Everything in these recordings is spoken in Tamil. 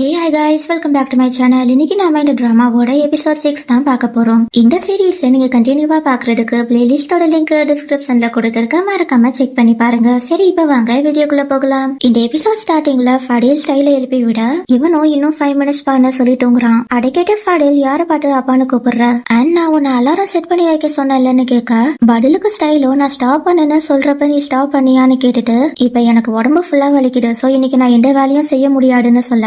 Hey hi guys, welcome back to my channel. இன்னைக்கு நாம இந்த டிராமாவோட எபிசோட் 6 தான் பார்க்க போறோம். இந்த சீரிஸ் நீங்க கண்டினியூவா பார்க்கிறதுக்கு பிளேலிஸ்டோட லிங்க் டிஸ்கிரிப்ஷன்ல கொடுத்திருக்கேன், மறக்காம செக் பண்ணி பாருங்க. சரி, இப்ப வாங்க வீடியோக்குள்ள போகலாம். இந்த எபிசோட் ஸ்டார்டிங்ல ஃபடேல் ஸ்டைல எழுப்பி விட இவனும் இன்னும் 5 மினிட்ஸ் பான்னு சொல்லி தூங்குறான். அடைக்கேட்ட ஃபடேல் யார பார்த்து அப்பான்னு கூப்பிடுற அண்ட் நான் உன்னை அலாரம் செட் பண்ணி வைக்க சொன்னேன்னு கேட்க பதிலுக்கு ஸ்டைலோ நான் ஸ்டாப் பண்ணுன்னு சொல்றப்ப நீ ஸ்டாப் பண்ணியான்னு கேட்டுட்டு இப்ப எனக்கு உடம்பு ஃபுல்லா வலிக்குது, சோ இன்னைக்கு நான் எந்த வேலையும் செய்ய முடியாதுன்னு சொல்ல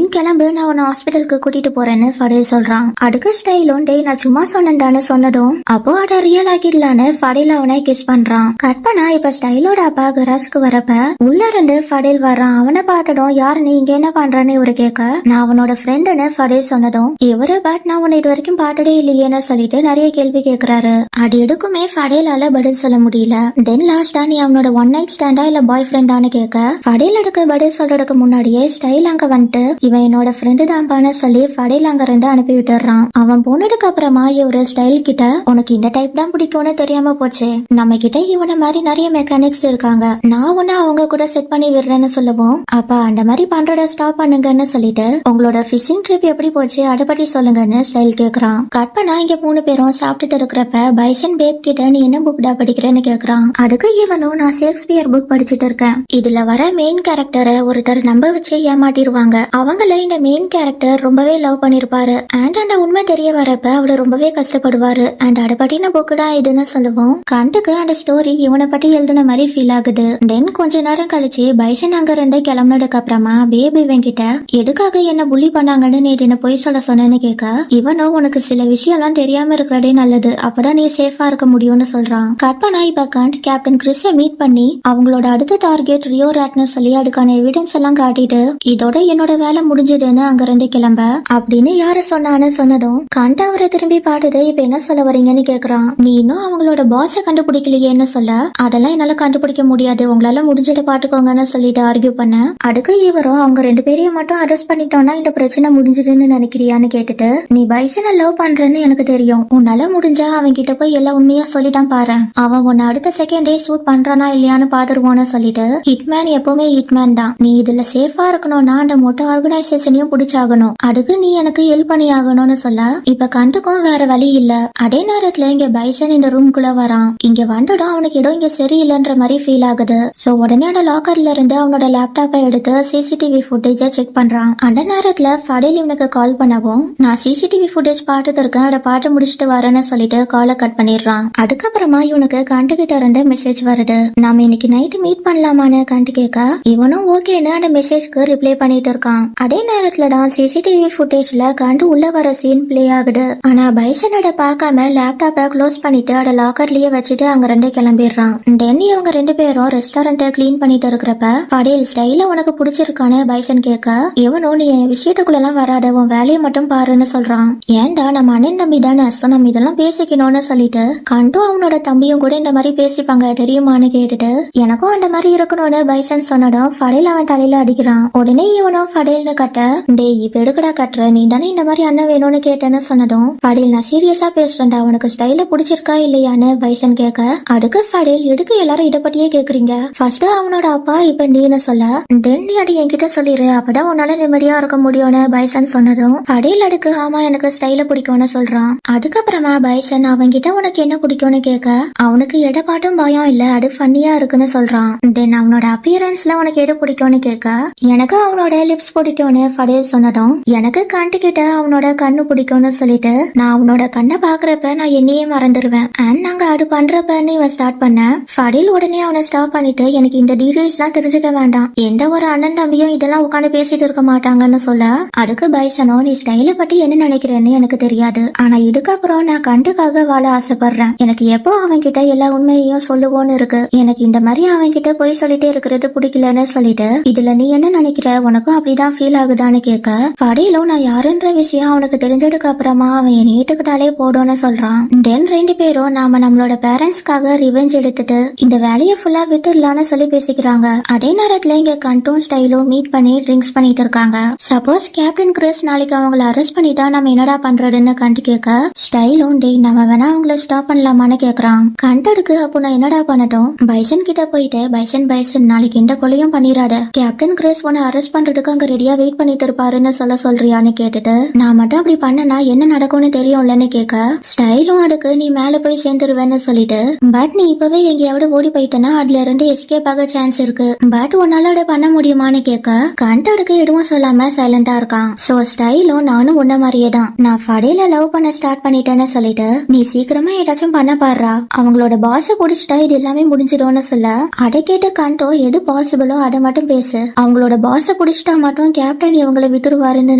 கிளம்பு, நான் உன்னை ஹாஸ்பிட்டலுக்கு கூட்டிட்டு போறேன்னு ஃபடேல் சொல்றான். அடுக்க ஸ்டைலும் டேய் நான் சும்மா சொன்னேன்டான்னு சொன்னதும் அப்போ அட ரியல் ஆக்கிடலான்னு ஃபடேல் அவனை கிஸ் பண்றான். கட் பண்ணா இப்ப ஸ்டைலோட அப்பா கராஜ்க்கு வரப்ப உள்ள இருந்து ஃபடேல் வர்றான். அவனை பார்த்ததும் யாரு நீ இங்க என்ன பண்றான்னு இவரு கேட்க நான் அவனோட ஃப்ரெண்டுன்னு ஃபடேல் சொன்னதும் இவரு பட் நான் உன்னை இது வரைக்கும் பார்த்ததே இல்லையேன்னு சொல்லிட்டு நிறைய கேள்வி கேட்கிறாரு. அது எதுக்குமே ஃபடேலால பதில் சொல்ல முடியல. தென் லாஸ்டா நீ அவனோட ஒன் நைட் ஸ்டாண்டா இல்ல பாய் ஃப்ரெண்டான்னு கேட்க ஃபடேல் அதுக்கு பதில் சொல்றதுக்கு முன்னாடியே ஸ்டைல் அங்க வந்துட்டு இவன் என்னோட ஃப்ரெண்டு தான்பான்னு சொல்லி ஃபடேல் அங்க ரெண்டு அனுப்பி விட்டுறான். அவன் போனதுக்கு அப்புறமா இவரு ஸ்டைல் கிட்ட உனக்கு இந்த டைப் தான் பிடிக்கும்னு தெரியாம போச்சு, நம்ம கிட்ட இவனை மாதிரி நிறைய மெக்கானிக்ஸ் இருக்காங்க, நான் ஒன்னு அவங்க கூட செட் பண்ணி விடுறேன்னு சொல்லவும் அப்ப அந்த மாதிரி பண்றத ஸ்டாப் பண்ணுங்கன்னு சொல்லிட்டு உங்களோட ஃபிஷிங் ட்ரிப் எப்படி போச்சு அதை பத்தி சொல்லுங்கன்னு ஸ்டைல் கேக்குறான். கட் பண்ணா இங்க 3 பேரும் சாப்பிட்டுட்டு இருக்கிறப்ப பைசன் பேப் கிட்ட நீ என்ன புக்டா படிக்கிறேன்னு கேக்குறான். அதுக்கு இவனும் நான் ஷேக்ஸ்பியர் புக் படிச்சுட்டு இருக்கேன், இதுல வர மெயின் கேரக்டரை ஒருத்தர் நம்ப வச்சு ஏமாட்டிருவாங்க, அவங்கள இந்த மெயின் கேரக்டர் ரொம்பவே லவ் பண்ணிருப்பாரு அண்ட் அந்த உண்மை தெரிய வரப்ப அவளை ரொம்பவே கஷ்டப்படுவாரு அண்ட் அதை பத்தின புக்கு தான் இதுன்னு சொல்லுவோம். கண்டுக்கு அந்த ஸ்டோரி இவனை பத்தி எழுதுன மாதிரி ஃபீல் ஆகுது. தென் கொஞ்ச நேரம் கழிச்சு பைசன் அங்க ரெண்டு கிளம்புனதுக்கு அப்புறமா பேபி இவன் கிட்ட எதுக்காக என்ன புள்ளி பண்ணாங்கன்னு நீ என்ன பொய் சொல்ல சொன்னேன்னு கேட்க இவனும் உனக்கு சில விஷயம்லாம் தெரியாம இருக்கிறதே நல்லது, அப்பதான் நீ சேஃபா இருக்க முடியும்னு சொல்றான். கட் பண்ணா இப்ப கண்ட் கேப்டன் கிறிஸை மீட் பண்ணி அவங்களோட அடுத்த டார்கெட் ரியோ ராட்னு சொல்லி அதுக்கான எவிடன்ஸ் எல்லாம் காட்டிட்டு இதோட என்னோட வேலை முடிஞ்சதுன்னு அங்க ரெண்டு கிளம்ப அப்படின்னு யாரு சொன்னான்னு சொன்னதும் கண்ட் அவரை திரும்பி பார்த்தது இப்ப என்ன சொல்ல வரீங்கன்னு கேக்குறான். நீ இன்னும் அவங்களோட பாஸ கண்டுபிடிக்கலையேன்னு சொல்ல அதெல்லாம் என்னால கண்டுபிடிக்க முடியாது, உங்களால முடிஞ்சதை பாத்துக்கோங்கன்னு சொல்லிட்டு ஆர்கியூ பண்ண அதுக்கு இவரும் அவங்க 2 பேரையும் மட்டும் அரெஸ்ட் பண்ணிட்டோம்னா இந்த பிரச்சனை முடிஞ்சதுன்னு நினைக்கிறியான்னு கேட்டுட்டு நீ பைசனை லவ் பண்றேன்னு எனக்கு தெரியும், உன்னால முடிஞ்சா அவன் கிட்ட போய் எல்லா உண்மையா சொல்லிட்டான் பாரு, அவன் உன்னை அடுத்த செகண்டே ஷூட் பண்றானா இல்லையான்னு பாத்துருவோன்னு சொல்லிட்டு ஹிட்மேன் எப்பவுமே ஹிட்மேன் தான், நீ இதுல சேஃபா இருக்கணும்னா அந்த மொட்டை ஆர்கனைசேஷனையும் பிடிச்சாகணும், அதுக்கு நீ எனக்கு ஹெல்ப் பண்ணி ஆகணும்னு சொல்ல இப்ப கண்டுக்கும் வேற வழி இல்ல. அதே நேரத்துல இங்க பைசன் இந்த ரூம்குள்ள வரான். இங்க வந்ததும் அவனுக்கு இடம் இங்க சரியில்லைன்ற மாதிரி ஃபீல் ஆகுது. சோ உடனே அந்த லாக்கர்ல இருந்து அவனோட லேப்டாப்பை எடுத்து சிசிடிவி ஃபுட்டேஜ செக் பண்றான். அந்த நேரத்துல ஃபடேல் இவனுக்கு கால் பண்ணவும் நான் சிசிடிவி ஃபுட்டேஜ் பார்த்துட்டு இருக்கேன், அதை பார்த்து முடிச்சுட்டு வரேன்னு சொல்லிட்டு காலை கட் பண்ணிடுறான். அதுக்கப்புறமா இவனுக்கு கண்டு கிட்ட இருந்து மெசேஜ் வருது, நாம இன்னைக்கு நைட் மீட் பண்ணலாமான்னு கண்டு கேட்க இவனும் ஓகேன்னு அந்த மெசேஜ்க்கு ரிப்ளை பண்ணிட்டு இருக்கான். அதே நேரத்துல தான் சிசிடிவி ஃபுட்டேஜ்ல கண்டு உள்ள வர சீன் பிளே ஆகுது. ஆனா பைசனோட பார்க்காம லேப்டாப்பை க்ளோஸ் பண்ணிட்டு அத லாக்கர்லயே வச்சுட்டு அங்க ரெண்டு கிளம்பிடுறான். தென் இவங்க 2 பேரும் ரெஸ்டாரண்ட்டை கிளீன் பண்ணிட்டு இருக்கிறப்ப ஃபடேல் ஸ்டைல உனக்கு பிடிச்சிருக்கானு பைசன் கேட்க இவனும் நீ என் விஷயத்துக்குள்ள எல்லாம் வராத, உன் வேலையை மட்டும் பாருன்னு சொல்றான். ஏன்டா நம்ம அண்ணன் தம்பி தானே, சோ நம்ம இதெல்லாம் பேசிக்கணும்னு சொல்லிட்டு கண்டும் அவனோட தம்பியும் கூட இந்த மாதிரி பேசிப்பாங்க தெரியுமான்னு கேட்டுட்டு எனக்கும் அந்த மாதிரி இருக்கணும்னு பைசன் சொன்னதும் ஃபடேல் அவன் தலையில அடிக்கிறான். உடனே இவனும் ஃபடேல்னு கட்ட டேய் இப்ப எடுக்கடா கட்டுற, நீ தானே இந்த மாதிரி அண்ணன் வேணும்னு கேட்டேன்னு சொன்னதும் ஃபடேல் நான் சீரியஸா பேசுறேன்டா, உனக்கு ஸ்டைல பிடிச்சிருக்கா இல்லையான்னு பைசன் கேட்க அதுக்கு ஃபடேல் எதுக்கு எல்லாரும் இதை பத்தியே கேக்குறீங்க, ஃபர்ஸ்ட் அவனோட அப்பா இப்ப நீன்னு சொல்ல தென் நீ அது என்கிட்ட சொல்லிரு, அப்பதான் உன்னால நிம்மதியா இருக்க முடியும்னு பைசன் சொன்னதும் ஃபடேல் அதுக்கு ஆமா எனக்கு ஸ்டைல பிடிக்கும்னு சொல்றான். அதுக்கப்புறமா பைசன் அவன்கிட்ட உனக்கு என்ன பிடிக்கும்னு கேட்க அவனுக்கு எடை பாட்டும் பயம் இல்ல, அது ஃபன்னியா இருக்குன்னு சொல்றான். தென் அவனோட அப்பியரன்ஸ்ல உனக்கு எது பிடிக்கும்னு கேட்க எனக்கு அவனோட லிப்ஸ் பிடிக்கும்னு ஃபடேல் சொன்னதும் எனக்கு கண்டு கிட்ட அவனோட கண்ணு பிடிக்கும்னு சொல்லிட்டு நான் அவனோட கண்ணை பாக்குறப்ப நான் என்னையே மறந்துடுவேன் அண்ட் நாங்க அது பண்றப்பன்னு இவன் ஸ்டார்ட் பண்ண ஃபடேல் உடனே அவனை ஸ்டாப் பண்ணிட்டு எனக்கு இந்த டீடைல்ஸ் எல்லாம் தெரிஞ்சுக்க வேண்டாம், எந்த ஒரு அண்ணன் தம்பியும் இதெல்லாம் உட்காந்து பேசிட்டு இருக்க மாட்டாங்கன்னு சொல்ல அதுக்கு பைசனோ நீ ஸ்டைல பத்தி என்ன நினைக்கிறேன்னு எனக்கு தெரியாது, ஆனா இதுக்கப்புறம் நான் கண்டுக்காக வாழ ஆசைப்படுறேன், எனக்கு எப்போ அவன் கிட்ட எல்லா உண்மையையும் சொல்லுவோன்னு இருக்கு, எனக்கு இந்த மாதிரி அவன் கிட்ட போய் சொல்லிட்டே இருக்கிறது பிடிக்கலன்னு சொல்லிட்டு இதுல நீ என்ன நினைக்கிற, உனக்கும் அப்படிதான் ஃபீல் ஆகுதான்னு கேட்க ஃபடேலும் நான் யாருன்ற விஷயம் அவனுக்கு தெரிஞ்சதுக்கு அப்புறமா அவன் என் ஏத்துக்கிட்டாலே போடும்னு சொல்றான். தென் 2 பேரும் நாம நம்மளோட பேரண்ட்ஸ்க்காக ரிவெஞ்ச் எடுத்துட்டு இந்த வேலையை ஃபுல்லா விட்டுடலான்னு சொல்லி பேசிக்கிறாங்க. அதே நேரத்துல இங்க கண்டும் ஸ்டைலும் மீட் பண்ணி ட்ரிங்க்ஸ் பண்ணிட்டு இருக்காங்க. சப்போஸ் கேப்டன் கிறிஸ் நாளைக்கு அவங்கள அரெஸ்ட் பண்ணிட்டா நம்ம என்னடா பண்றதுன்னு கண்டு கேட்க ஸ்டைலும் டேய் நம்ம வேணா அவங்கள ஸ்டாப் பண்ணலாமான்னு கேக்குறான். கண்டடுக்கு அப்போ நான் என்னடா பண்ணட்டும், பைசன் கிட்ட போயிட்டு பைசன் நாளைக்கு எந்த கொலையும் பண்ணிராத, கேப்டன் கிறிஸ் உன்னை அரெஸ்ட் பண்றதுக்கு அங்க ரெடியா வெயிட் பண்ணிட்டு இருப்பாருன்னு சொல்றியான்னு கேட்டுட்டு நான் மட்டும் அப்படி பண்ணனா என்ன நடக்கும்னு தெரியும்லன்னு கேட்க ஸ்டைலும் அதுக்கு நீ மேல போய் சேர்ந்துருவேன்னு சொல்லிட்டு பட் நீ இப்பவே எங்கேயாவது ஓடி போயிட்டனா அதுல இருந்து எஸ்கேப் ஆக சான்ஸ் இருக்கு பட் உன்னால அதை பண்ண முடியுமான்னு கேட்க கண்ட் அதுக்கு எதுவும் சொல்லாம சைலண்டா இருக்கான். சோ ஸ்டைலும் நானும் உன்ன மாதிரியே தான் நான் ஃபடையில லவ் பண்ண ஸ்டார்ட் பண்ணிட்டேன்னு சொல்லிட்டு நீ சீக்கிரமா ஏதாச்சும் பண்ண பாடுறா அவங்களோட பாஸ புடிச்சிட்டா இது எல்லாமே முடிஞ்சிடும்னு சொல்ல அதை கேட்டு கண்டோ எது பாசிபிளோ அதை மட்டும் பேசு அவங்களோட பாஸ புடிச்சிட்டா மட்டும் கேப்டன் இவங்களை வித்துருவாருன்னு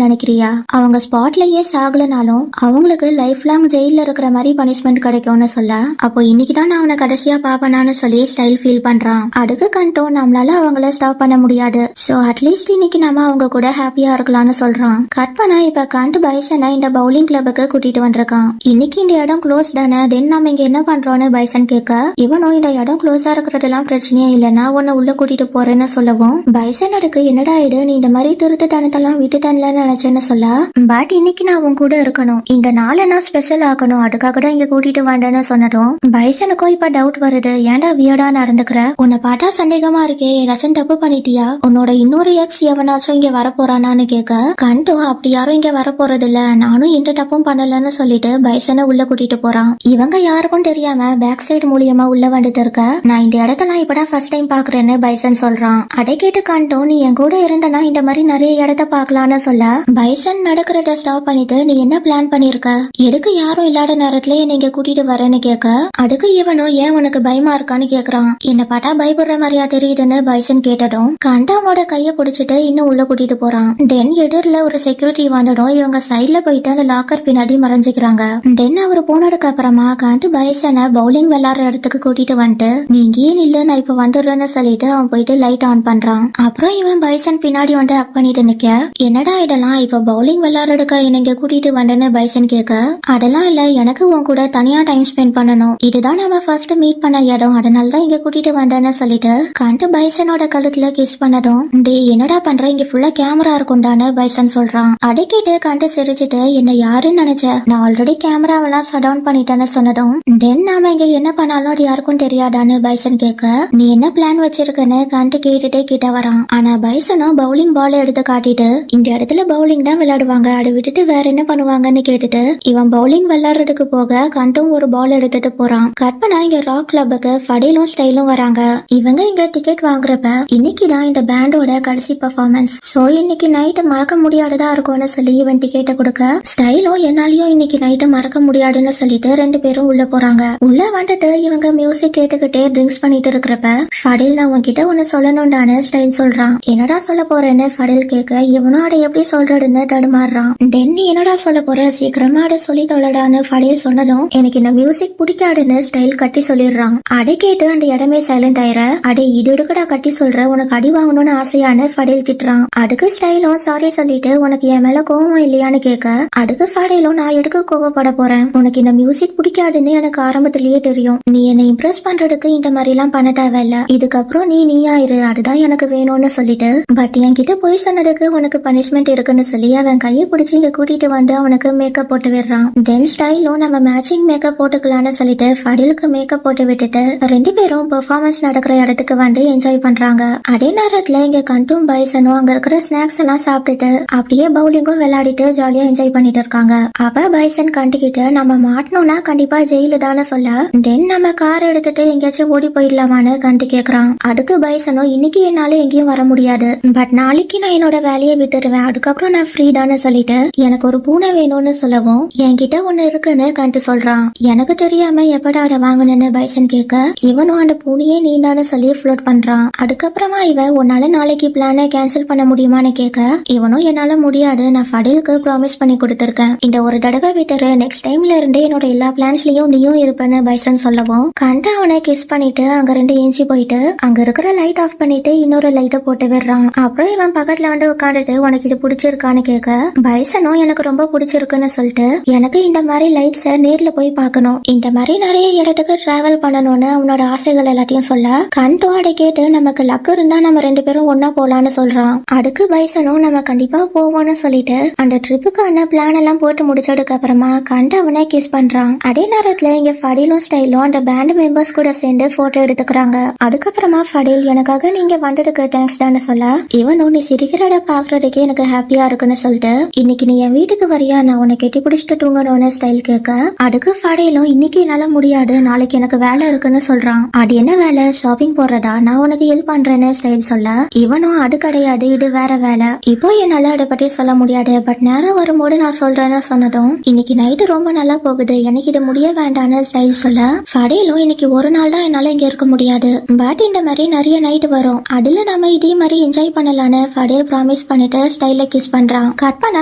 நினைக்கிறியா அவங்க ஸ்பாட்லயே சாகலனாலும் அவங்களுக்கு லைஃப் லாங் ஜெயில இருக்கிற மாதிரி பனிஷ்மெண்ட் கிடைக்கும்னு சொல்ல அப்போ இன்னைக்குதான் நான் அவனை கடைசியா பாப்பனான்னு சொல்லி ஸ்டைல் ஃபீல் பண்றான். அதுக்கு கண்டோ நம்மளால அவங்கள ஸ்டாப் பண்ண முடியாது சோ அட்லீஸ்ட் இன்னைக்கு நம்ம அவங்க கூட ஹாப்பியா இருக்கலாம்னு சொல்றான். கட் பண்ணா இப்ப கண்ட் பைசனை இந்த பவுலிங் கிளப்புக்கு கூட்டிட்டு வந்திருக்கான். இன்னைக்கு இந்த இடம் க்ளோஸ் தானே தென் நம்ம இங்க என்ன பண்றோம்னு பைசன் கேட்க இவனும் இந்த இடம் க்ளோஸா இருக்கிறதெல்லாம் பிரச்சனையே இல்லைன்னா உன்னை உள்ள கூட்டிட்டு போறேன்னு சொல்லவும் பைசன் அதுக்கு என்னடா இது நீ இந்த மாதிரி திருத்தனத்தெல்லாம் விட்டுட்டேன்ல நினைச்சேன்னு சொல்ல பட் இன்னைக்கு நான் உன் கூட இருக்கணும் இந்த நாளை நான் ஸ்பெஷல் ஆக்கணும் அதுக்காக தான் இங்க கூட்டிட்டு வந்தேன்னு சொன்னதும் பைசனுக்கும் இப்ப டவுட் வருது ஏன்டா வியர்டா நடந்துக்கிற உன்னை பார்த்தா சந்தேகமா இருக்கே ஏதாச்சும் தப்பு பண்ணிட்டியா உன்னோட இன்னொரு எக்ஸ் எவனாச்சும் இங்க வரப்போறானான்னு கேட்க கண்டோ அப்படி யாரும் இங்க வரப்போறது இல்ல நானும் எந்த தப்பும் பண்ணலன்னு சொல்லிட்டு பைசனை உள்ள கூட்டிட்டு போறான். இவங்க யாருக்கும் தெரியாம பேக் சைடு மூலியமா உள்ள வந்துட்டு இருக்க நான் இந்த இடத்தெல்லாம் இப்பதான் ஃபர்ஸ்ட் டைம் பாக்குறேன்னு பைசன் சொல்றான். அதை கேட்டு கண்டோ நீ என் கூட இருந்தனா இந்த மாதிரி நிறைய இடத்த பாக்கலான்னு சொல்ல பைசன் நடக்கிறத ஸ்டாப் பண்ணிட்டு நீ என்ன பிளான் பண்ணிருக்க எதுக்கு யாரும் இல்லாத நேரத்துல நீங்க கூட்டிட்டு வரேன்னு கேட்க அதுக்கு இவனும் ஏன் உனக்கு பயமா இருக்கான்னு கேக்குறான். என்ன பார்த்தா பயப்படுற மாதிரியா தெரியுதுன்னு பைசன் கேட்டதும் கண்டாவோட கைய பிடிச்சிட்டு இன்னும் உள்ள கூட்டிட்டு போறான். தென் எதிரில ஒரு செக்யூரிட்டி வந்ததும் இவங்க சைட்ல போயிட்டு அந்த லாக்கர் பின்னாடி மறைஞ்சுக்கிறாங்க. தென் அவர் போனதுக்கு அப்புறமா கண்டு பைசனை பவுலிங் விளையாடுற இடத்துக்கு கூட்டிட்டு வந்துட்டு நீ இங்கேயே நில்லு நான் இப்ப வந்துடுறேன்னு சொல்லிட்டு அவன் போயிட்டு லைட் ஆன் பண்றான். அப்புறம் இவன் பைசன் பின்னாடி வந்து அக் பண்ணிட்டு நிக்க என்னடா இதெல்லாம் இப்ப பவுலிங் விளையாடுறதுக்கு என்னங்க கூட்டிட்டு வந்தேன்னு பைசன் கேட்க அதெல்லாம் இல்ல எனக்கு உன் கூட தனியா டைம் ஸ்பெண்ட் பண்ணணும் இதுதான் நம்ம ஃபர்ஸ்ட் மீட் பண்ண இடம் அதனால தான் இங்க கூட்டிட்டு வந்தேன்னு சொல்லிட்டு கண்டு பைசனோட கழுத்துல கிஸ் பண்ணதும் டே என்னடா பண்ற இங்க ஃபுல்லா கேமரா இருக்கும்டான்னு பைசன் சொல்றான். அதை கேட்டு கண்டு சிரிச்சுட்டு என்ன யாருன்னு நினைச்ச நான் ஆல்ரெடி கேமராவெல்லாம் ஷட் டவுன் பண்ணிட்டேன்னு சொன்னதும் தென் நாம இங்க என்ன பண்ணாலும் அது யாருக்கும் தெரியாதான்னு பைசன் கேட்க நீ என்ன பிளான் வச்சிருக்கன்னு கண்டு கேட்டுட்டே கிட்ட வரான். ஆனா பைசனும் பவுலிங் பால் எடுத்து காட்டிட்டு இந்த இடத்துல பவுலிங் தான் விளையாடுவாங்க அதை விட்டுட்டு வேற என்ன பண்ணுவாங்கன்னு கேட்டுட்டு இவன் பவுலிங் விளையாடுறதுக்கு போக கண்டும் ஒரு பால் எடுத்துட்டு போறான். கற்பனா இங்க ராக் கிளப்புக்கு ஃபடைலும் ஸ்டைலும் வராங்க. இவங்க இங்க டிக்கெட் வாங்குறப்ப இன்னைக்குதான் இந்த பேண்டோட கடைசி பெர்ஃபார்மன்ஸ் சோ இன்னைக்கு நைட்டு மறக்க முடியாததா இருக்கும்னு சொல்லி இவன் டிக்கெட்டை கொடுக்க ஸ்டைலும் என்னாலயும் இன்னைக்கு நைட்டு மறக்க முடியாதுன்னு சொல்லிட்டு ரெண்டு பேரும் உள்ள போறாங்க. உள்ள வந்துட்டு இவங்க மியூசிக் கேட்டுக்கிட்டே ட்ரிங்க்ஸ் பண்ணிட்டு இருக்கிறப்ப ஃபடில் நான் உன்கிட்ட ஒன்னு சொல்லணும்டான்னு ஸ்டைல் சொல்றான். என்னடா சொல்ல போறேன்னு ஃபடில் கேட்க இவனும் அதை எப்படி சொல்றதுன்னு தடுமாறுறான். டென்னி என்னடா சொல்ல போற சீக்கிரமா அதை சொல்லி தொலைடான்னு ஃபடில் சொன்னதும் எனக்கு இந்த மியூசிக் பிடிக்காதுன்னு ஸ்டைல் கட்டி சொல்லிடுறான். அதை கேட்டு அந்த இடமே சைலண்ட் ஆயிர அடே இது எடுக்கடா கட்டி சொல்ற உனக்கு அடி வாங்கணும்னு ஆசையான்னு ஃபடில் திட்டுறான். அதுக்கு ஸ்டைலும் சாரி சொல்லிட்டு உனக்கு என் மேல கோவம் இல்லையான்னு கேட்க அதுக்கு ஃபடிலும் நான் எதுக்கு கோவப்பட போறேன் உனக்கு இந்த மியூசிக் பிடிக்காதுன்னு எனக்கு ஆரம்பத்திலேயே தெரியும் நீ என்னை இம்ப்ரெஸ் பண்றதுக்கு இந்த மாதிரி எல்லாம் பண்ண தேவையில்ல இதுக்கப்புறம் நீயாயிரு அதுதான் எனக்கு வேணும்னு சொல்லிட்டு பட் என்கிட்ட போய் சொன்னதுக்கு உனக்கு பனிஷ்மெண்ட் இருக்குன்னு சொல்லி அவன் கையை பிடிச்சி இங்க கூட்டிட்டு வந்து அவனுக்கு மேக்கப் போட்டு விடுறான். தென் ஸ்டைலும் நம்ம மேட்சிங் மேக்கப் போட்டுக்கலாம்னு சொல்லிட்டு ஃபடிலுக்கு மேக்கப் போட்டு விட்டுட்டு ரெண்டு பேரும் பெர்ஃபார்மன்ஸ் நடக்கிற இடத்துக்கு வந்து என்ஜாய் பண்றாங்க. அதே நேரத்துல இங்க கண்டும் பைசனும் அங்க இருக்கிற ஸ்நாக்ஸ் எல்லாம் சாப்பிட்டுட்டு அப்படியே பவுலிங்கும் விளையாடிட்டு ஜாலியா என்ஜாய் பண்ணிட்டு இருக்காங்க. அப்ப பைசன் கண்டுகிட்டு நம்ம மாட்டணும்னா கண்டிப்பா ஜெயிலு தானே சொல்ல தென் நம்ம கார் எடுத்துட்டு எங்கேயாச்சும் ஓடி போயிடலாமான்னு கண்டு கேக்குறான். அதுக்கு பைசனும் இன்னைக்கு என்னால எங்கேயும் வர முடியாது பட் நாளைக்கு நான் என்னோட வேலையை விட்டுருவேன் அதுக்கப்புறம் நான் ஃப்ரீடான்னு சொல்லிட்டு எனக்கு ஒரு பூனை வேணும்னு சொல்லவும் என்கிட்ட ஒண்ணு இருக்குன்னு கண்டு சொல்றான். எனக்கு தெரியாம எப்படா அதை வாங்கணும்னு பைசன் கேட்க இவனும் அந்த பூனையே நீண்டான்னு சொல்லி ஃப்ளோட் பண்றான். அதுக்கப்புறமா இவன் உன்னால நாளைக்கு பிளானை கேன்சல் பண்ண முடியுமான்னு கேட்க இவனும் என்னால முடியாது நான் ஃபடிலுக்கு ப்ராமிஸ் பண்ணி கொடுத்திருக்கேன் இந்த ஒரு தடவை விட்டுரு நெக்ஸ்ட் டைம்ல இருந்து என்னோட எல்லா பிளான்ஸ்லயும் நீயும் இருப்பேன்னு பைசன் சொல்லவும் கண்டா அவனை கிஸ் பண்ணிட்டு அங்க ரெண்டு ஏஞ்சி போயிட்டு அங்க இருக்கிற லைட் ஆஃப் பண்ணிட்டு இன்னொரு லைட்டை போட்டு விடுறான். அப்புறம் இவன் பக்கத்துல வந்து உட்காந்துட்டு உனக்கு இது பிடிச்சிருக்கான்னு கேட்க பைசனும் எனக்கு ரொம்ப பிடிச்சிருக்குன்னு சொல்லிட்டு எனக்கு இந்த மாதிரி லைட்ஸை நேர்ல போய் பார்க்கணும் இந்த மாதிரி நிறைய இடத்துக்கு டிராவல் பண்ணணும்னு அவனோட ஆசைகள் எல்லாத்தையும் சொல்ல கண்டோ அதை கேட்டு நமக்கு லக்கு இருந்தா நம்ம ரெண்டு பேரும் ஒன்னா போலான்னு சொல்றான். அதுக்கு பைசனும் நம்ம கண்டிப்பா போவோம்னு சொல்லிட்டு அந்த ட்ரிப்புக்கான பிளான் எல்லாம் போட்டு முடிச்சதுக்கு அப்புறமா கண்டு அவனை கிஸ் பண்றான். அதே நேரத்துல இங்க ஃபடிலும் ஸ்டைலும் அந்த பேண்ட் மெம்பர்ஸ் கூட சேர்ந்து போட்டோ எடுத்துக்கிறாங்க. அதுக்கப்புறமா ஃபடில் எனக்காக நீங்க வந்ததுக்கு தேங்க்ஸ் தானே சொல்ல இவனும் நீ சிரிக்கிற நிக்கிறத பாக்குறதுக்கே எனக்கு ஹாப்பியா இருக்குன்னு சொல்லிட்டு இன்னைக்கு நீ என் வீட்டுக்கு வரியா, நான் உன்னை கெட்டி பிடிச்சிட்டு தூங்கணும்னு ஸ்டைல் கேட்க, அதுக்கு ஃபடேலும் இன்னைக்கு என்னால முடியாது, நாளைக்கு எனக்கு வேலை இருக்குன்னு சொல்றான். அது என்ன வேலை, ஷாப்பிங் போறதா, நான் உனக்கு ஹெல்ப் பண்றேன்னு ஸ்டைல் சொல்ல, இவனும் அது கிடையாது, இது வேற வேலை, இப்போ என்னால அதை பத்தி சொல்ல முடியாது, பட் நேரம் வரும்போது நான் சொல்றேன்னு சொன்னதும் இன்னைக்கு நைட்டு ரொம்ப நல்லா போகுது, எனக்கு இது முடிய வேண்டான்னு ஸ்டைல் சொல்ல, ஃபடேலும் இன்னைக்கு ஒரு நாள் தான் என்னால இங்க இருக்க முடியாது, பட் இந்த மாதிரி நிறைய நைட் வரும், அதுல நம்ம இதே மாதிரி என்ஜாய் பண்ணலான்னு ஃபடேல் ப்ராமிஸ் பண்ணிட்டு ஸ்டைல கிஸ் பண்றான். கட் பண்ணா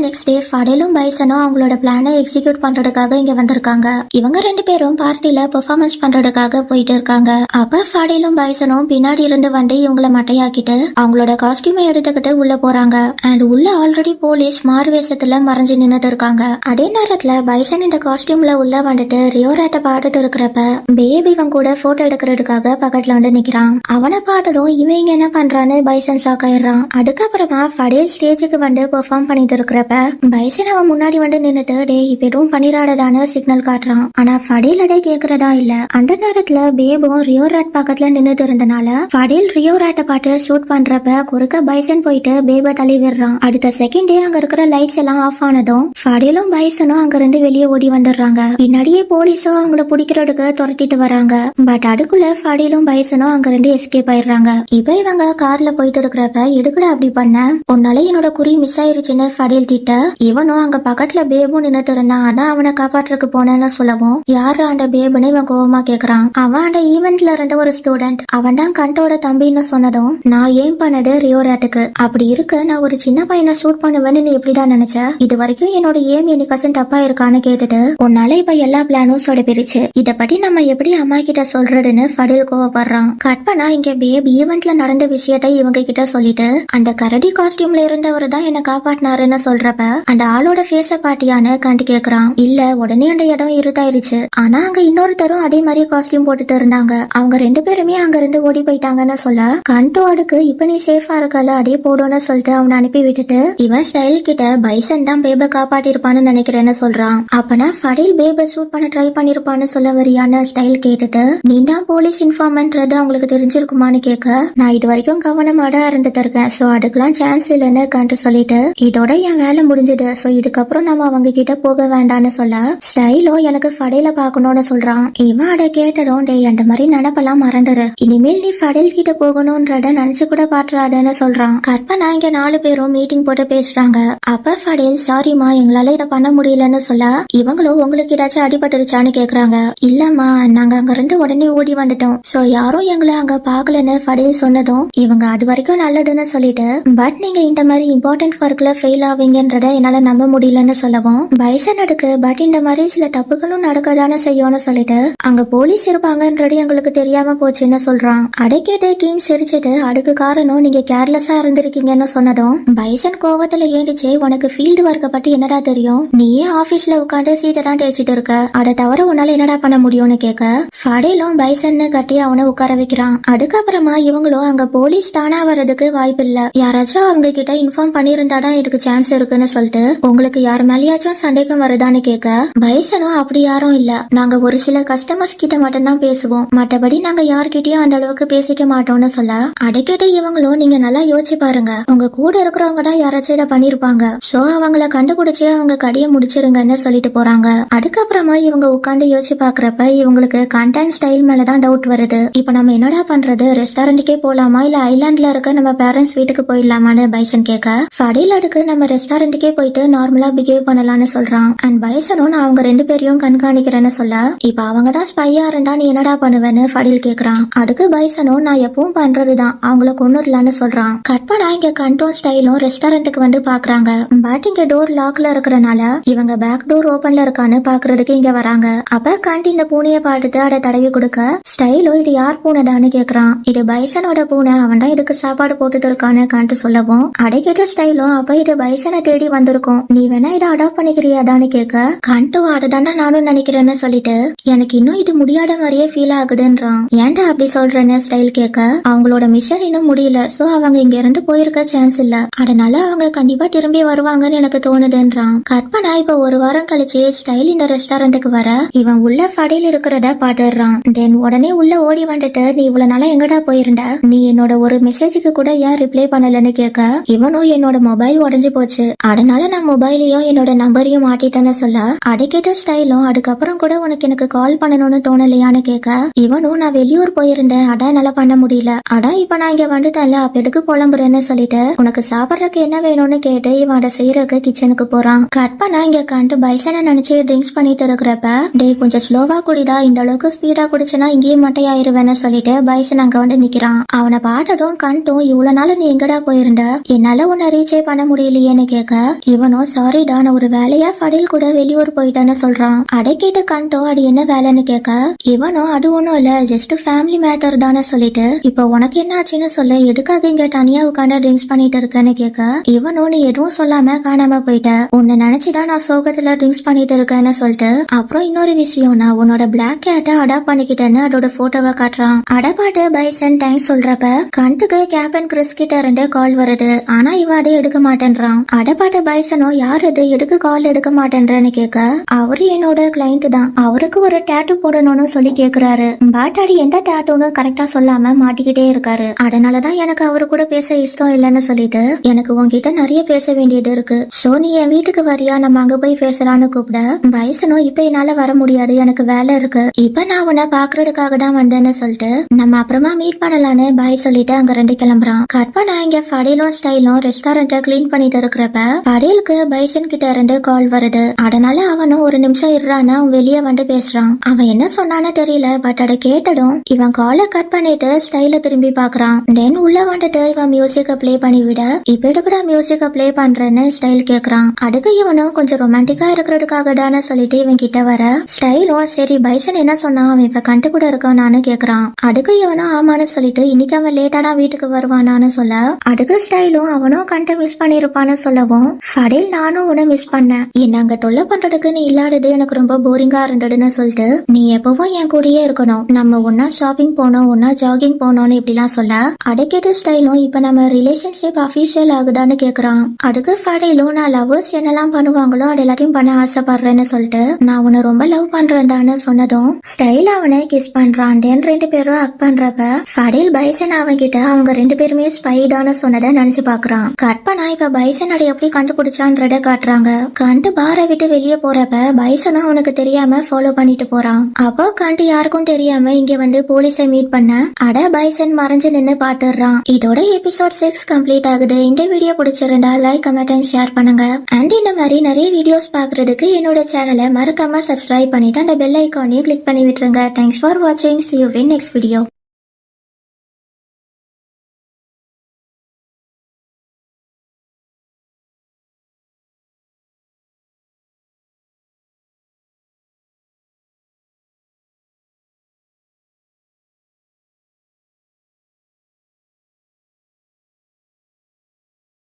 நெக்ஸ்ட் டே ஃபடேலும் பைசனும் அவங்களோட பிளானை எக்ஸிக்யூட் பண்றதுக்காக இங்க வந்திருக்காங்க. இவங்க ரெண்டு பேரும் பார்ட்டில பெர்ஃபார்மன்ஸ் பண்றதுக்காக போயிட்டு இருக்காங்க. அப்ப ஃபடேலும் பைசனும் பின்னாடி இருந்து வந்து இவங்கள மட்டையாக்கிட்டு அவங்களோட காஸ்டியூமை எடுத்துக்கிட்டு உள்ள போறாங்க. அண்ட் உள்ள ஆல்ரெடி போலீஸ் மாறு வேஷத்துல மறைஞ்சு நின்னுட்டு இருக்காங்க. அதே நேரத்துல பைசன் இந்த காஸ்டியூம்ல உள்ள வந்துட்டு ரியோராட்ட பாத்துட்டு இருக்கிறப்ப பேபி இவன் கூட போட்டோ எடுக்கிறதுக்காக பக்கத்துல வந்து நிக்கிறான். அவனை பார்த்ததும் இவங்க என்ன பண்றான்னு பைசன் ஷாக் ஆயிடுறான். அதுக்கப்புறமா ஃபடேல் ஸ்டேஜுக்கு வந்து பெர்ஃபார்ம் பண்ணிட்டு இருக்கிறப்ப பைசன் அவன் முன்னாடி வந்து நின்னுட்டு டே இப்ப எதுவும் பண்ணிடாததான்னு சிக்னல் காட்டுறான். ஆனா ஃபடேல் அடே கேக்குறதா இல்ல. அந்த நேரத்துல பேபும் ரியோராட் பக்கத்துல நின்னுட்டு இருந்தனால ஃபடேல் ரியோராட்ட பாட்டு ஷூட் பண்றப்ப குறுக்க பைசன் போயிட்டு பேப தள்ளி விடுறான். அடுத்த செகண்டே அங்க இருக்கிற லைட்ஸ் எல்லாம் ஆஃப் ஆனதும் ஃபடேலும் பைசனும் அங்க இருந்து வெளியே ஓடி வந்துடுறாங்க. பின்னாடியே போலீஸும் அவங்கள பிடிக்கிறதுக்கு துரத்திட்டு வராங்க. பட் அதுக்குள்ள ஃபடேலும் பைசனும் அங்க இருந்து எஸ்கேப் ஆயிடுறாங்க. இப்ப இவங்க கார்ல போயிட்டு இருக்கிறப்ப எடுக்கடா அப்படி பண்ண, உன்னால என்னோட குறி மிஸ் ஆயிருச்சுன்னு ஃபடேல் திட்ட, இவனும் அங்க பக்கத்துல பேபும் நின்னுட்டு இருந்தான். அதான் அவனை காப்பாற்றுறதுக்கு போனேன்னு சொல்லவும் யாரா அந்த பேபுன்னு இவன் கோவமா கேக்குறான். அவன் அந்த ஈவென்ட்ல இருந்த ஒரு ஸ்டூடெண்ட், அவன் தான் கண்டோட தம்பின்னு சொன்னதும் நான் ஏம் பண்ணது ரியோராட்டுக்கு, அப்படி இருக்க நான் ஒரு சின்ன பையனை ஷூட் பண்ணுவேன்னு நீ எப்படிதான் நினைச்ச, இது வரைக்கும் என்னோட ஏம் என்னைக்காச்சும் தப்பா இருக்கான்னு கேட்டுட்டு உன்னால இப்ப எல்லா பிளானும் சொடப்பிருச்சு, இத பத்தி நம்ம எப்படி அம்மா கிட்ட சொல்றதுன்னு ஃபடேல் கோவப்படுறான். கட் பண்ணா இங்க பேபி ஈவென்ட்ல நடந்த விஷயத்தை இவங்க கிட்ட சொல்லிட்டு அந்த கரடி காஸ்டியூம்ல இருந்தவர் தான் என்ன காப்பாட்டினாருன்னு சொல்றப்ப அந்த ஆளோட ஃபேஸ பாட்டியான்னு கண்டு கேக்குறான். இல்ல, உடனே அந்த இடம் இருட்டாயிருச்சு, ஆனா அங்க இன்னொருத்தரும் அதே மாதிரி காஸ்டியூம் போட்டுட்டு இருந்தாங்க, அவங்க ரெண்டு பேருமே அங்க இருந்து ஓடி போயிட்டாங்கன்னு சொல்ல கண்டோ அடுக்கு இப்ப நீ சேஃபா இருக்கல அதே போடும்னு சொல்லிட்டு அவனை அனுப்பி விட்டுட்டு இவன் ஸ்டைல் கிட்ட பைசன் தான் பேப காப்பாத்திருப்பான்னு நினைக்கிறேன்னு சொல்றான். அப்பனா ஃபடேல் பேப ஷூட் பண்ண ட்ரை பண்ணிருப்பான்னு சொல்ல வரியான ஸ்டைல் கேட்டுட்டு நீ தான் போலீஸ் இன்ஃபார்மன்றது அவங்களுக்கு தெரிஞ்சிருக்குமான்னு கேட்க, நான் இது வரைக்கும் கவனமாடா இருந்துட்டு இருக்கேன், சோ அதுக்கெல்லாம் சான்ஸ் இல்லைன்னு கண்டு சொல்லிட்டு இதோட என் வேலை முடிஞ்சது, சோ இதுக்கப்புறம் நம்ம அவங்க கிட்ட போக வேண்டாம்னு சொல்ல ஸ்டைலோ எனக்கு ஃபடேல பாக்கணும்னு சொல்றான். இவன் அதை கேட்டதும் டே அந்த மாதிரி நினைப்பெல்லாம் மறந்துரு, இனிமேல் நீ ஃபடேல் கிட்ட போகணும்ன்றத நினைச்சு கூட பாட்டுறாதன்னு சொல்றான். கற்பனா இங்க 4 பேரும் மீட்டிங் போட்டு பேசுறாங்க. அப்ப ஃபடேல் சாரிமா எங்களால இதை பண்ண முடியலன்னு சொல்ல இவங்களும் உங்களுக்கு ஏதாச்சும் அடிபட்டுருச்சான்னு கேக்குறாங்க. இல்லம்மா, நாங்க அங்க இருந்து உடனே ஓடி வந்துட்டோம், சோ யாரும் எங்களை அங்க பாக்கலன்னு ஃபடேல் சொன்னதும் இவங்க அது வரைக்கும் நல்லதுன்னு சொல்லிட்டு பட் நீங்க இந்த மாதிரி இம்பார்ட்டன்ட் ஒர்க்ல ஃபெயில் ஆவீங்கன்றத என்னால நம்ப முடியலன்னு சொல்லவும் பைசன் அதுக்கு பட் இந்த மாதிரி சில தப்புகளும் நடக்கதானே செய்யும்னு சொல்லிட்டு அங்க போலீஸ் இருப்பாங்கன்றது எங்களுக்கு தெரியாம போச்சுன்னு சொல்றான். அதை கேட்டு கீன் சிரிச்சிட்டு அதுக்கு காரணம் நீங்க கேர்லெஸ்ஸா இருந்திருக்கீங்கன்னு சொன்னதும் பைசன் கோவத்துல ஏண்டிச்சு, உனக்கு ஃபீல்டு ஒர்க்கை பத்தி என்னடா தெரியும், நீயே ஆபீஸ்ல உட்காந்து சீட்டை தான் தேய்ச்சிட்டு இருக்க, அதை தவிர உன்னால என்னடா பண்ண முடியும்னு கேட்க ஃபடேலும் பைசன்னு கட்டி அவனை உட்கார வைக்கிறான். அதுக்கப்புறமா இவங்களும் அங்க போலீஸ் தானா வர்றதுக்கு வாய்ப்பு இல்ல, யாராச்சும் அவங்க கிட்ட இன்ஃபார்ம் பண்ணிருந்தாதான் இதுக்கு சான்ஸ் இருக்குன்னு சொல்லிட்டு உங்களுக்கு யார் மேலேயாச்சும் சந்தேகம் வருதான்னு கேட்க பைசனும் அப்படி யாரும் இல்ல, நாங்க ஒரு சில கஸ்டமர்ஸ் கிட்ட மட்டும்தான் பேசுவோம், மற்றபடி நாங்க யார்கிட்டயும் அந்த அளவுக்கு பேசிக்க மாட்டோம்னு சொல்ல அதை கேட்ட இவங்களும் நீங்க நல்லா யோசிச்சு பாருங்க, உங்க கூட இருக்கிறவங்க தான் யாராச்சும் இதை பண்ணிருப்பாங்க, சோ அவங்கள கண்டுபிடிச்சு அவங்க கடிய முடிச்சிருங்கன்னு சொல்லிட்டு போறாங்க. அதுக்கப்புறமா இவங்க உட்காந்து யோசிச்சு பாக்குறப்ப இவங்களுக்கு கண்டென்ட் ஸ்டைல் மேலதான் டவுட் வருது. இப்ப நம்ம என்னடா பண்றது, ரெஸ்டாரண்ட்டுக்கே போலாமா இல்ல ஐலாண்ட்ல இருக்க நம்ம பேரண்ட்ஸ் வீட்டுக்கு போயிடலாமான்னு பைசன் கேட்க ஃபடேல் அதுக்கு நம்ம ரெஸ்டாரண்ட்டுக்கே போயிட்டு நார்மலா பிஹேவ் பண்ணலாம்னு சொல்றான். அண்ட் பைசனும் நான் அவங்க 2 பேரையும் கண்காணிக்கிறேன்னு சொல்ல இப்ப அவங்க தான் ஸ்பையா இருந்தா நீ என்னடா பண்ணுவேன்னு ஃபடேல் கேக்குறான். அதுக்கு பைசனும் நான் எப்பவும் பண்றதுதான், அவங்கள கொன்னுடலான்னு சொல்றான். கற்பனா இங்க கண்டோன் ஸ்டைலும் ரெஸ்டாரண்ட்டுக்கு வந்து பாக்குறாங்க. பட் இங்க டோர் லாக்ல இருக்கறனால இவங்க பேக் டோர் ஓபன்ல இருக்கான்னு பாக்குறதுக்கு இங்க வராங்க. அப்ப கண்டின பூனைய பார்த்துட்டு அதை தடவி கொடுக்க ஸ்டைலோ இது யார் பூனைதான்னு கேக்குறான். இது பைசனோட பூனை, அவன் தான் இதுக்கு சாப்பாடு போட்டுட்டு இருக்கான்னு கண்டு சொல்லவும் அதை கேட்ட ஸ்டைலும் அப்ப இது பைசனை தேடி வந்திருக்கும், நீ வேணா இதை அடாப்ட் பண்ணிக்கிறியாடான்னு கேட்க கண்டோ அதுதான்டா நானும் நினைக்கிறேன்னு சொல்லிட்டு எனக்கு இன்னும் இது முடியாத மாதிரியே ஃபீல் ஆகுதுன்றான். ஏன்டா அப்படி சொல்றேன்னு ஸ்டைல் கேட்க அவங்களோட மிஷன் இன்னும் முடியல, சோ அவங்க இங்க இருந்து போயிருக்க சான்ஸ் இல்ல, அதனால அவங்க கண்டிப்பா திரும்பி வருவாங்கன்னு எனக்கு தோணுதுன்றான். கற்பனா இப்ப ஒரு வாரம் கழிச்சு ஸ்டைல் இந்த ரெஸ்டாரண்ட்டுக்கு வர இவன் உள்ள ஃபடேல் இருக்கிறத பாத்துறான். தென் உடனே உள்ள ஓடி வந்துட்டு நீ இவ்வளவு நாளா எங்கடா போயிருந்த, நீ என்னோட ஒரு மெசேஜுக்கு கூட ஏன் ரிப்ளை பண்ணலன்னு கேட்க இவனும் என்னோட மொபைல் உடைஞ்சு போச்சு, அதனால நான் மொபைலையும் என்னோட நம்பரையும் மாட்டிட்டேன்னு சொல்ல அடைக்கிட்ட ஸ்டைலும் அதுக்கப்புறம் கூட உனக்கு எனக்கு கால் பண்ணணும்னு தோணலையான்னு கேட்க இவனும் நான் வெளியூர் போயிருந்தேன், அதான் என்னால பண்ண முடியல, அதான் இப்ப நான் இங்க வந்துட்டேன்ல அப்ப எதுக்கு புலம்புறேன்னு சொல்லிட்டு உனக்கு சாப்பிட்றதுக்கு என்ன வேணும்னு கேட்டு இவன் அதை செய்யறதுக்கு கிச்சனுக்கு போறான். கட் பண்ணா இங்க கண்டு பைசனை நினைச்சு ட்ரிங்க்ஸ் பண்ணிட்டு இருக்கிறப்ப டேய் கொஞ்சம் ஸ்லோவா குடிடா, இந்த அளவுக்கு ஸ்பீடா குடிச்சுனா இங்கேயே மட்டையாயிருவேன்னு சொல்லிட்டு பைசன் அங்க வந்து நிக்கிறான். அவனை பார்த்ததும் கண்டும் இவ்வளவு நாள் நீ எங்கடா போயிருந்த, என்னால உன்னை ரீச்சே பண்ண முடியலையேன்னு கேட்க இவனும் சாரிடா நான் ஒரு வேலையா ஃபடில் கூட வெளியூர் போயிட்டேன்னு சொல்றான். அடை கேட்டு கண்டும் அது என்ன வேலைன்னு கேட்க இவனும் அது ஒண்ணும் இல்ல ஜஸ்ட் ஃபேமிலி மேட்டர் தானே சொல்லிட்டு இப்போ உனக்கு என்ன ஆச்சுன்னு சொல்ல எதுக்காக இங்க தனியா உட்காந்து ட்ரிங்க்ஸ் பண்ணிட்டு இருக்கேன்னு கேட்க இவனும் நீ எதுவும் சொல்லாம காணாம போயிட்ட, உன்னை நினைச்சுதான் நான் சோகத்துல ட்ரிங்க்ஸ் பண்ணிட்டு இருக்கேன்னு சொல்லிட்டு அப்புறம் இன்னொரு விஷயம் நான் உன்னோட பிளாக் கேட்டை அடாப்ட் பண்ணிக்கிட்டேன்னு அதோட போட்டோவை காட்டுறான். அடப்பாட்டு பைசன் தேங்க்ஸ் சொல்றப்ப கண்டுக்கு கேப்டன் கிறிஸ் கிட்ட இருந்து கால் வருது, ஆனா இவ அதை எடுக்க மாட்டேன்றான். அடப்பாட்டு பைசனும் யார் அது எதுக்கு கால் எடுக்க மாட்டேன்றன்னு கேட்க அவரு என்னோட கிளைண்ட் தான், அவருக்கு ஒரு டேட்டு போடணும்னு சொல்லி கேக்குறாரு. பட் அது எந்த டேட்டுன்னு கரெக்டா சொல்லாம மாட்டிக்கிட்டே இருக்காரு. அதனாலதான் எனக்கு அவரு கூட பேச இஷ்டம் இல்லைன்னு சொல்லிட்டு எனக்கு உன்கிட்ட நிறைய பேச வேண்டியது இருக்கு, சோ நீ என் வீட்டுக்கு வரியா நம்ம அங்க போய் பேசலான்னு கூப்பிட பைசனும் இப்ப என்னால வர முடியாது எனக்கு வேலை இருக்கு, இப்ப நான் உன்னை பாக்குறதுக்காக தான் வந்தேன்னு சொல்லிட்டு நம்ம அப்புறமா மீட் பண்ணலான்னு பாய் சொல்லிட்டு அங்க ரெண்டு கிளம்புறான். கற்பா நான் இங்க ஃபடேலும் ஸ்டைலும் ரெஸ்டாரண்ட்டை கிளீன் பண்ணிட்டு இருக்கிறப்ப ஃபடேலுக்கு பைசன் கிட்ட இருந்து கால் வருது. அதனால அவனும் ஒரு நிமிஷம் இருறான்னு அவன் வெளியே வந்து பேசுறான். அவன் என்ன சொன்னான்னு தெரியல, பட் அதை கேட்டதும் இவன் காலை கட் பண்ணிட்டு ஸ்டைல திரும்பி பாக்குறான். தென் உள்ள வந்துட்டு இவன் மியூசிக்க பிளே பண்ணி விட இப்ப எதுக்குடா மியூசிக்க பிளே பண்றேன்னு ஸ்டைல் கேக்குறான். அதுக்கு இவனும் கொஞ்சம் ரொமான்டிக்கா இருக்கிறதுக்காக தானே சொல்லிட்டு இவன் கிட்ட வர ஸ்டைலும் சரி பைசன் என்ன சொன்னான் அவன் இப்ப கண்டு கூட இருக்கானான்னு கேக்குறான். அதுக்கு இவனும் ஆமான்னு சொல்லிட்டு இன்னைக்கு அவன் லேட்டா தான் வீட்டுக்கு வருவானான்னு சொல்ல அதுக்கு ஸ்டைலும் அவனும் கண்ட மிஸ் பண்ணிருப்பான்னு சொல்லவும் ஃபடேல் நானும் உன்னை மிஸ் பண்ணேன், என்ன அங்க தொல்லை பண்றதுக்கு நீ இல்லாதது எனக்கு ரொம்ப போரிங்கா இருந்ததுன்னு சொல்லிட்டு நீ எப்பவும் என் கூடயே இருக்கணும், நம்ம ஒன்னா ஷாப்பிங் போனோம் ஒன்னா ஜாகிங் போனோம்னு இப்படிலாம் சொல்ல அடைக்கிட்ட ஸ்டைலும் இப்ப நம்ம ரிலேஷன்ஷிப் அபிஷியல் ஆகுதான்னு கேக்குறான். அதுக்கு ஃபடேலும் நான் லவ்வர்ஸ் என்னெல்லாம் பண்ணுவாங்களோ அது எல்லாத்தையும் பண்ண ஆசைப்படுறேன்னு சொல்லிட்டு நான் உன்னை ரொம்ப லவ் பண்றேன்டான்னு சொன்னதும் ஸ்டைல் அவனை கிஸ் பண்றான். தென் ரெண்டு பேரும் அக் பண்றப்ப ஃபடேல் பைசன் அவன்கிட்ட அவங்க ரெண்டு பேருமே ஸ்பைடான்னு சொன்னதை நினைச்சு பாக்குறான். கட் பண்ணா இப்ப பைசன் அதை எப்படி கண்டுபிடிச்சான்றத காட்டுறாங்க. கண்டு பாரை விட்டு வெளியே போறப்ப பைசனும் அவனுக்கு தெரியாம ஃபாலோ பண்ணிட்டு போறான். அப்போ கண்டு யாருக்கும் தெரியாம இங்க வந்து போலீஸை மீட் பண்ண அட பைசன் மறைஞ்சு நின்னு பாத்துறான். இதோட எபிசோட் 6 கம்ப்ளீட் ஆகுது. இந்த வீடியோ பிடிச்சிருந்தா லைக் கமெண்ட் அண்ட் ஷேர் பண்ணுங்க. அண்ட் இந்த மாதிரி நிறைய வீடியோஸ் பாக்குறதுக்கு என்னோட சேனலை மறக்காம சப்ஸ்கிரைப் பண்ணிட்டு அந்த பெல் ஐக்கானையும் கிளிக் பண்ணி விட்டுருங்க. தேங்க்ஸ் ஃபார் வாட்சிங். See you in next video.